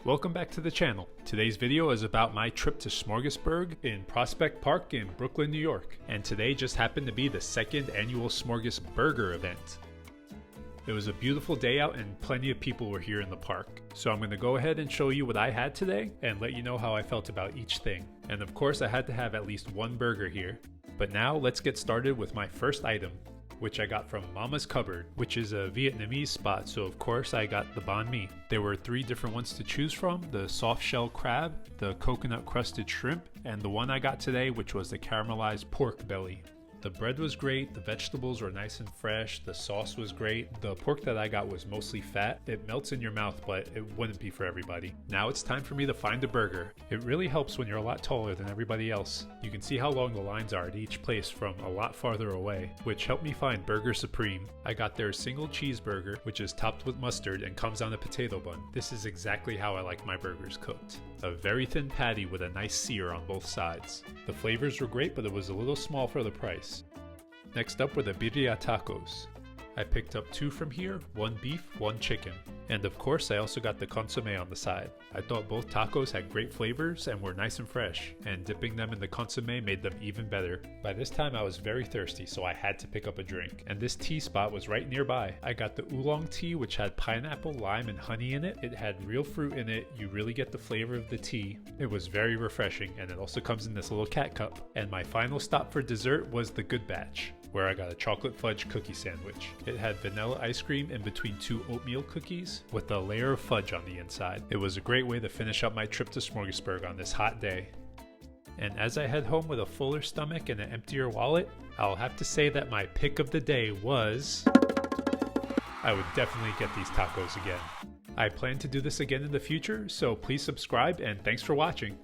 Welcome back to the channel. Today's video is about my trip to Smorgasburg in Prospect Park in Brooklyn, New York. And today just happened to be the second annual Smorgasburger event. It was a beautiful day out and plenty of people were here in the park. So I'm going to go ahead and show you what I had today and let you know how I felt about each thing. And of course I had to have at least one burger here. But now let's get started with my first item, which I got from Mama's Cupboard, which is a Vietnamese spot, so of course I got the banh mi. There were 3 different ones to choose from: the soft shell crab, the coconut crusted shrimp, and the one I got today, which was the caramelized pork belly. The bread was great, the vegetables were nice and fresh, the sauce was great. The pork that I got was mostly fat. It melts in your mouth, but it wouldn't be for everybody. Now it's time for me to find a burger. It really helps when you're a lot taller than everybody else. You can see how long the lines are at each place from a lot farther away, which helped me find Burger Supreme. I got their single cheeseburger, which is topped with mustard and comes on a potato bun. This is exactly how I like my burgers cooked. A very thin patty with a nice sear on both sides. The flavors were great, but it was a little small for the price. Next up were the birria tacos. I picked up 2 from here, 1 beef, 1 chicken. And of course I also got the consommé on the side. I thought both tacos had great flavors and were nice and fresh, and dipping them in the consommé made them even better. By this time I was very thirsty, so I had to pick up a drink. And this tea spot was right nearby. I got the oolong tea, which had pineapple, lime, and honey in it. It had real fruit in it. You really get the flavor of the tea. It was very refreshing, and it also comes in this little cat cup. And my final stop for dessert was the Good Batch, where I got a chocolate fudge cookie sandwich. It had vanilla ice cream in between 2 oatmeal cookies with a layer of fudge on the inside. It was a great way to finish up my trip to Smorgasburg on this hot day. And as I head home with a fuller stomach and an emptier wallet, I'll have to say that my pick of the day was... I would definitely get these tacos again. I plan to do this again in the future, so please subscribe and thanks for watching.